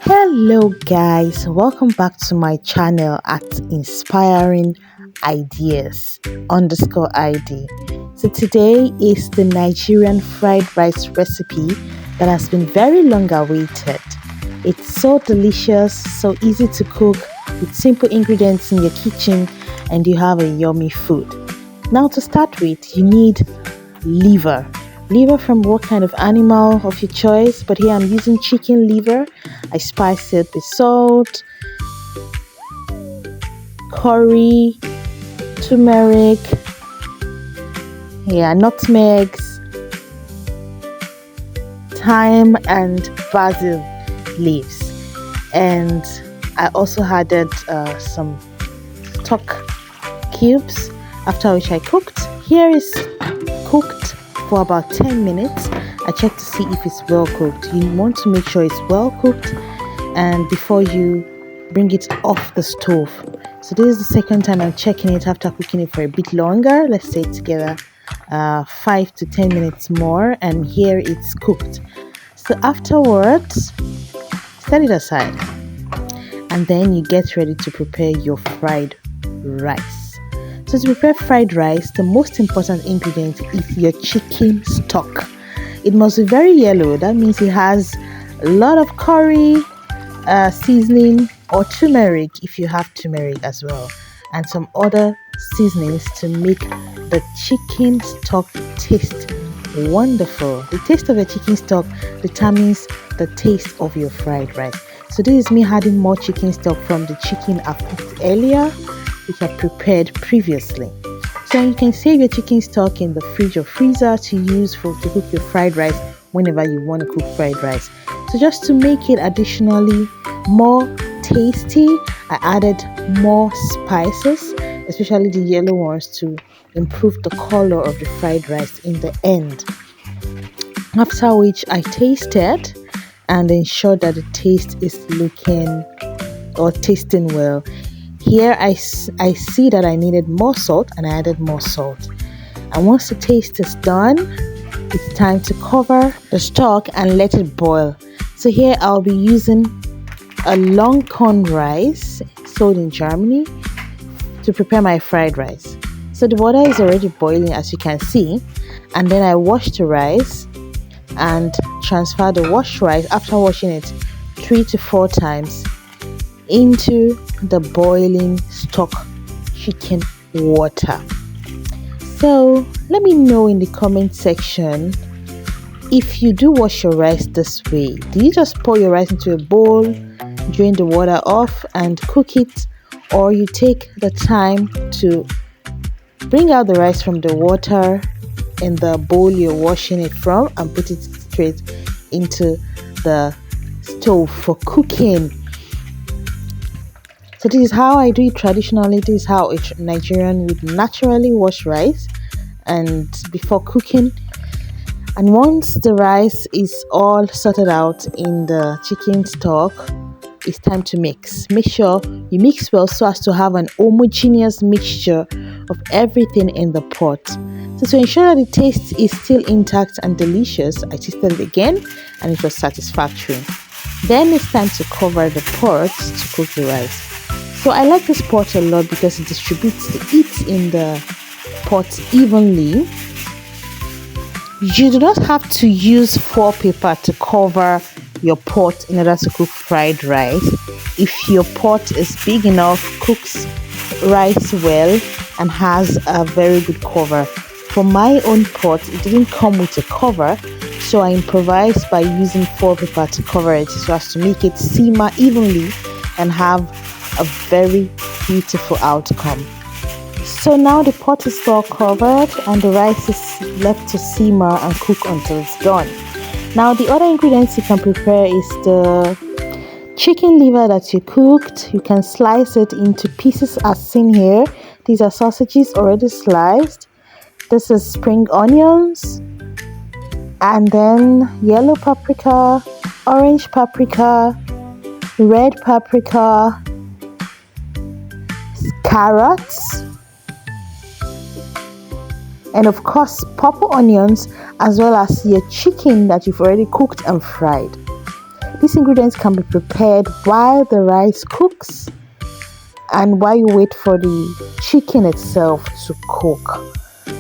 Hello guys, welcome back to my channel at inspiring ideas underscore ID. So today is the Nigerian fried rice recipe that has been very long awaited. It's so delicious, so easy to cook with simple ingredients in your kitchen, and you have a yummy food. Now to start with, you need liver. Liver from what kind of animal of your choice, but here I'm using chicken liver. I spice it with salt, curry, turmeric, nutmegs, thyme, and basil leaves. And I also added some stock cubes, after which I cooked. Here is cooked for about 10 minutes. I check to see if it's well cooked. You want to make sure it's well cooked and before you bring it off the stove. So this is the second time I'm checking it after cooking it for a bit longer. Let's say together 5 to 10 minutes more, and here it's cooked. So afterwards, set it aside and then you get ready to prepare your fried rice. So to prepare fried rice, the most important ingredient is your chicken stock. It must be very yellow. That means it has a lot of curry, seasoning, or turmeric if you have turmeric as well, and some other seasonings to make the chicken stock taste wonderful. The taste of your chicken stock determines the taste of your fried rice. So this is me adding more chicken stock from the chicken I've cooked earlier, which I prepared previously. So you can save your chicken stock in the fridge or freezer to use to cook your fried rice whenever you want to cook fried rice. So just to make it additionally more tasty, I added more spices, especially the yellow ones, to improve the color of the fried rice in the end. After which I tasted and ensured that the taste is tasting well. Here I see that I needed more salt, and I added more salt. And once the taste is done, it's time to cover the stock and let it boil. So here I'll be using a long corn rice sold in Germany to prepare my fried rice. So the water is already boiling, as you can see, and then I wash the rice and transfer the washed rice after washing it 3 to 4 times into the boiling stock chicken water. So let me know in the comment section if you do wash your rice this way. Do you just pour your rice into a bowl, drain the water off and cook it, or you take the time to bring out the rice from the water in the bowl you're washing it from and put it straight into the stove for cooking? So this is how I do it traditionally. This is how a Nigerian would naturally wash rice and before cooking. And once the rice is all sorted out in the chicken stock, it's time to mix. Make sure you mix well so as to have an homogeneous mixture of everything in the pot. So to ensure that the taste is still intact and delicious, I tasted it again and it was satisfactory. Then it's time to cover the pot to cook the rice. So I like this pot a lot because it distributes the heat in the pot evenly. You do not have to use foil paper to cover your pot in order to cook fried rice. If your pot is big enough, cooks rice well, and has a very good cover. For my own pot, it didn't come with a cover, so I improvised by using foil paper to cover it so as to make it simmer evenly and have a very beautiful outcome. So now the pot is all covered and the rice is left to simmer and cook until it's done. Now the other ingredients you can prepare is the chicken liver that you cooked. You can slice it into pieces as seen here. These are sausages already sliced. This is spring onions, and then yellow paprika, orange paprika, red paprika, carrots, and of course purple onions, as well as your chicken that you've already cooked and fried. these ingredients can be prepared while the rice cooks and while you wait for the chicken itself to cook.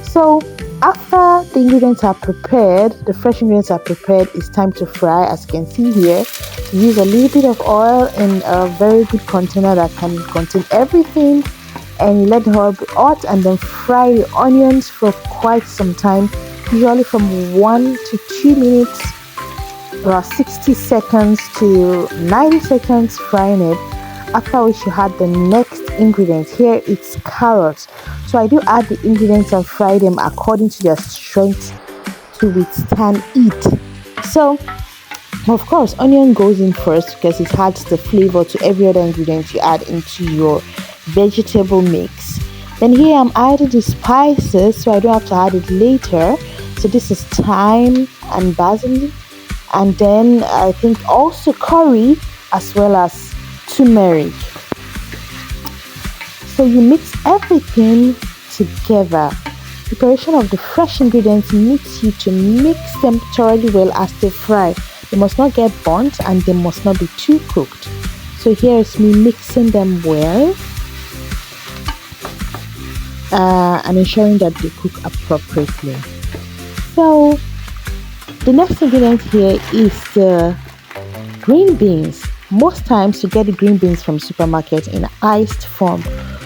So after the ingredients are prepared, the fresh ingredients are prepared, it's time to fry. As you can see here, use a little bit of oil in a very good container that can contain everything, and you let the oil be hot and then fry the onions for quite some time, usually from 1 to 2 minutes, about 60 seconds to 90 seconds frying it. After which you add the next ingredient. Here it's carrots. So I do add the ingredients and fry them according to their strength to withstand heat. So of course, onion goes in first because it adds the flavor to every other ingredient you add into your vegetable mix. Then here I'm adding the spices, so I don't have to add it later. So this is thyme and basil, and then I think also curry as well as turmeric. So you mix everything together. Preparation of the fresh ingredients needs you to mix them thoroughly well as they fry. They must not get burnt and they must not be too cooked. So here is me mixing them well and ensuring that they cook appropriately. So the next ingredient here is the green beans. Most times you get the green beans from supermarket in iced form,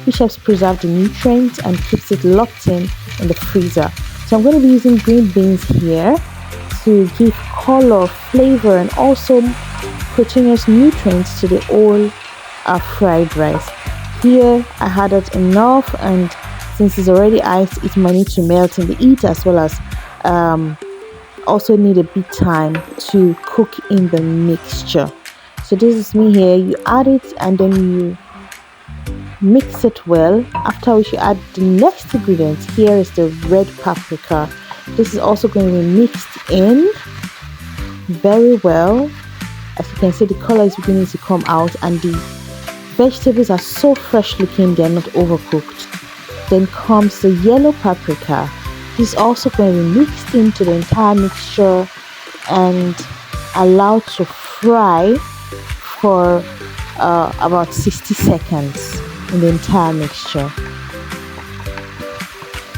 which helps preserve the nutrients and keeps it locked in the freezer. So I'm going to be using green beans here to give color, flavor, and also proteinous nutrients to the whole fried rice. Here I added enough, and since it's already iced, it might need to melt in the heat, as well as also need a bit time to cook in the mixture. So this is me here. You add it and then you mix it well, after which you add the next ingredient. Here is the red paprika. This is also going to be mixed in very well. As you can see, the color is beginning to come out and the vegetables are so fresh looking, they are not overcooked. Then comes the yellow paprika. This is also going to be mixed into the entire mixture and allowed to fry for about 60 seconds in the entire mixture.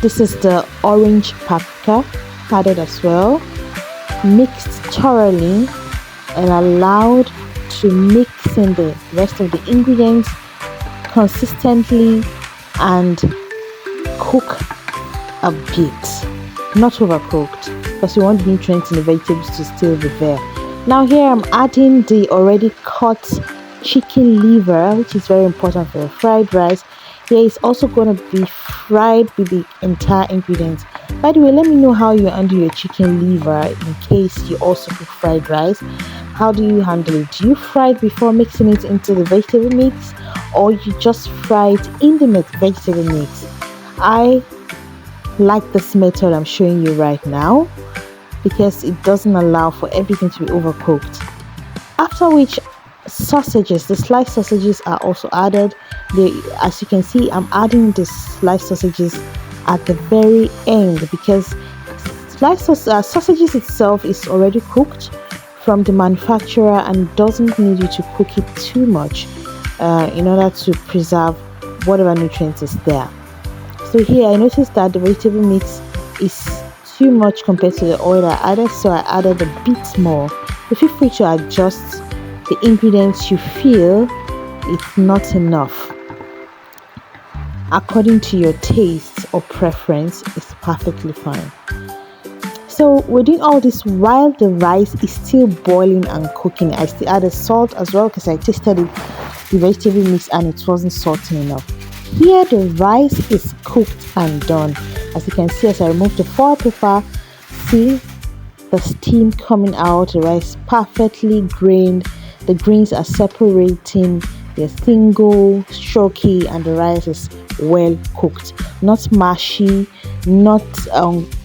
This is the orange paprika added as well, mixed thoroughly and allowed to mix in the rest of the ingredients consistently and cook a bit, not overcooked, because you want the nutrients in the vegetables to still be there. Now here I'm adding the already cut chicken liver, which is very important for the fried rice. Here is also going to be fried with the entire ingredients. By the way, let me know how you handle your chicken liver in case you also cook fried rice. How do you handle it? Do you fry it before mixing it into the vegetable mix, or you just fry it in the vegetable mix? I like this method I'm showing you right now because it doesn't allow for everything to be overcooked. After which, sausages, the sliced sausages are also added. As you can see, I'm adding the sliced sausages at the very end because sausages itself is already cooked from the manufacturer and doesn't need you to cook it too much in order to preserve whatever nutrients is there. So here I noticed that the vegetable mix is too much compared to the oil I added, so I added a bit more. But feel free to adjust the ingredients you feel it's not enough. According to your taste or preference, it's perfectly fine. So we're doing all this while the rice is still boiling and cooking. I still added salt as well because I tasted it, the vegetable mix, and it wasn't salty enough. Here the rice is cooked and done. As you can see, as I remove the foil paper, see the steam coming out. The rice perfectly grained. The grains are separating. They're single, stroky, and the rice is well cooked. Not mushy, not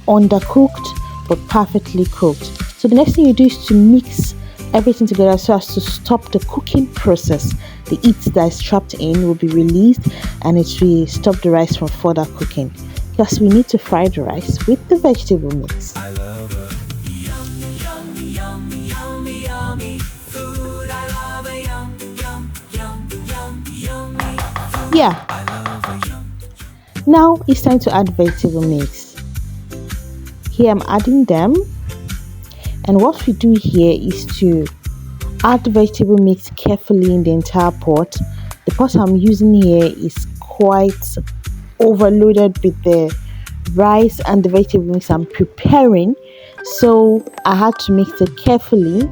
undercooked, but perfectly cooked. So the next thing you do is to mix everything together so as to stop the cooking process. The heat that is trapped in will be released and it will stop the rice from further cooking. Because we need to fry the rice with the vegetable mix. I love her. Yummy, yummy, yummy, yummy food. Yeah, now it's time to add vegetable mix. Here I'm adding them, and what we do here is to add the vegetable mix carefully in the entire pot. The pot I'm using here is quite overloaded with the rice and the vegetable mix I'm preparing, so I had to mix it carefully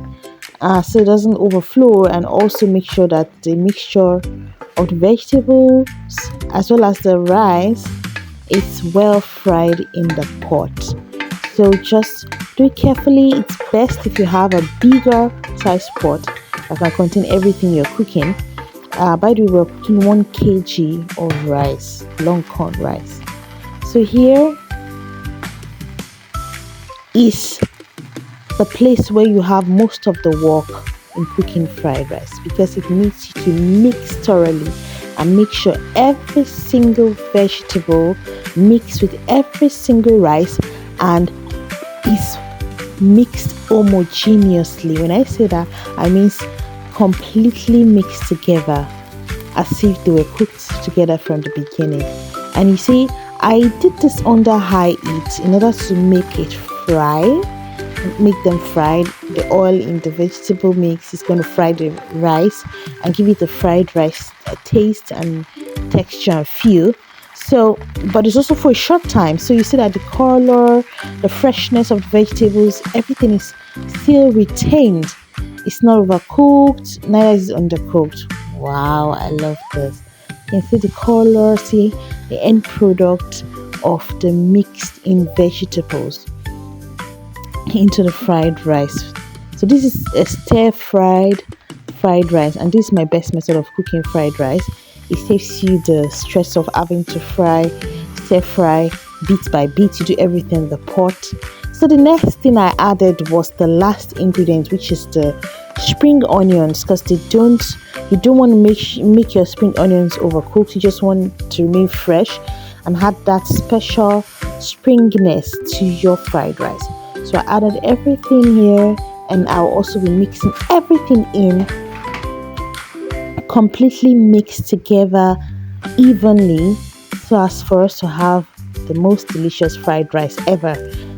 so it doesn't overflow, and also make sure that the mixture of the vegetables as well as the rice is well fried in the pot. So just do it carefully. It's best if you have a bigger size pot that can contain everything you're cooking. By the way, we're cooking 1 kg of rice, long corn rice. So here is the place where you have most of the work in cooking fried rice, because it needs you to mix thoroughly and make sure every single vegetable mixed with every single rice and is mixed homogeneously. When I say that, I mean completely mixed together as if they were cooked together from the beginning. And you see, I did this under high heat in order to make them fried. The oil in the vegetable mix is going to fry the rice and give it the fried rice taste and texture and feel. So, but it's also for a short time, so you see that the color, the freshness of the vegetables, everything is still retained. It's not overcooked, neither is it undercooked. Wow, I love this. You can see the color, see the end product of the mixed in vegetables into the fried rice. So this is a stir fried rice, and this is my best method of cooking fried rice. It saves you the stress of having to stir fry bit by bit. You do everything in the pot. So the next thing I added was the last ingredient, which is the spring onions, because you don't want to make your spring onions overcooked. You just want to remain fresh and add that special springiness to your fried rice. So I added everything here, and I'll also be mixing everything in completely mixed together evenly, so as for us to have the most delicious fried rice ever.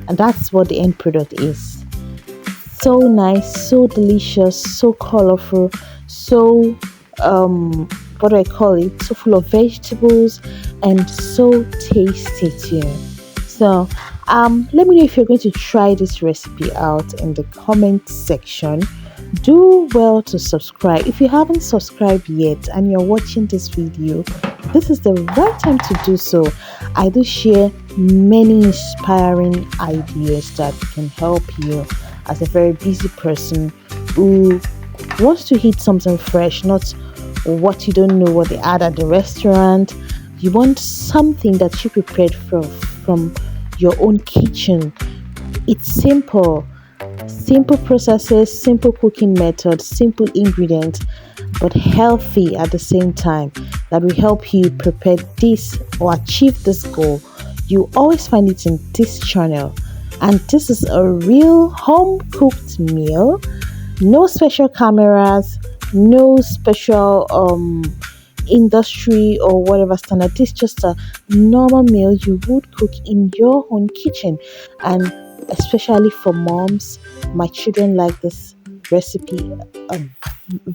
And that's what the end product is. So nice, so delicious, so colorful, so what do I call it, so full of vegetables and so tasty too. So let me know if you're going to try this recipe out in the comment section. Do well to subscribe. If you haven't subscribed yet and you're watching this video, this is the right time to do so. I do share many inspiring ideas that can help you as a very busy person who wants to eat something fresh, not what you don't know what they add at the restaurant. You want something that you prepared from your own kitchen. It's simple processes, simple cooking methods, simple ingredients, but healthy at the same time, that will help you prepare this or achieve this goal. You always find it in this channel, and this is a real home cooked meal. No special cameras, no special industry or whatever standard. This is just a normal meal you would cook in your own kitchen. And especially for moms, my children like this recipe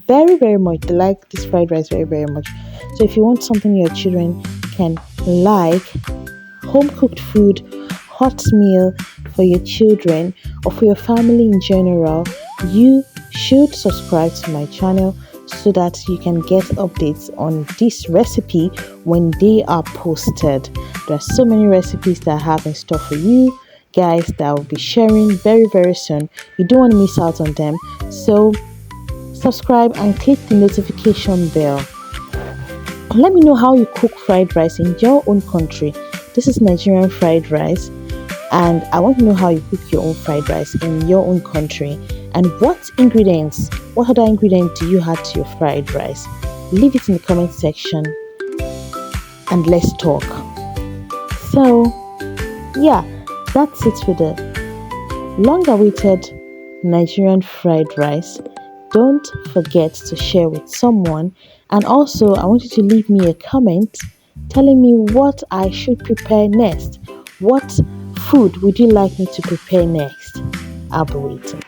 very, very much. They like this fried rice very, very much. So if you want something your children can like, home cooked food, hot meal for your children or for your family in general, you should subscribe to my channel so that you can get updates on this recipe when they are posted. There are so many recipes that I have in store for you guys that I'll be sharing very, very soon. You don't want to miss out on them, so subscribe and click the notification bell. Let me know how you cook fried rice in your own country. This is Nigerian Fried Rice, and I want to know how you cook your own fried rice in your own country, and what other ingredients do you add to your fried rice. Leave it in the comment section and let's talk. So yeah, that's it for the long awaited Nigerian fried rice. don't forget to share with someone. And also, I want you to leave me a comment telling me what I should prepare next. What food would you like me to prepare next? I'll be waiting.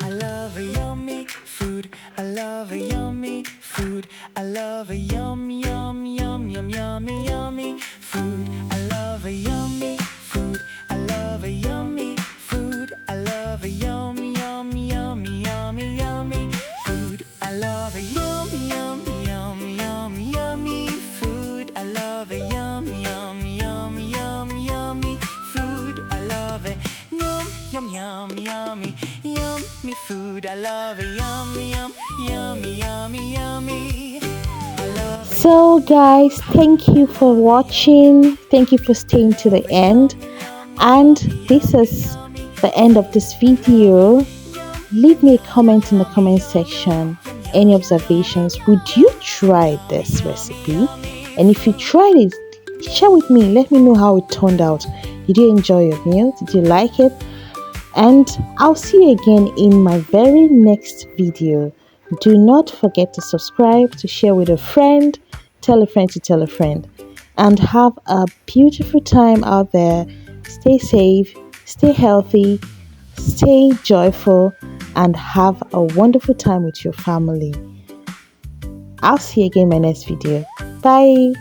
I love a yummy food. I love a yummy food. I love a yum yum yum yum yummy yummy food. I love a yummy food. I love a yummy food. I love a yum yum yummy yummy yummy food. I love a yum yum yum yum yummy food. I love a yum yum yum yum yummy food. I love it yum yum yummy yummy food. I love it yummy yummy yummy yummy. I love it. So, guys, thank you for watching. Thank you for staying to the end. And this is the end of this video. Leave me a comment in the comment section. Any observations? Would you try this recipe? And if you tried it, share with me. Let me know how it turned out. Did you enjoy your meal? Did you like it? And I'll see you again in my very next video. Do not forget to subscribe, to share with a friend, tell a friend to tell a friend. And have a beautiful time out there. Stay safe, stay healthy, stay joyful, and have a wonderful time with your family. I'll see you again in my next video. Bye.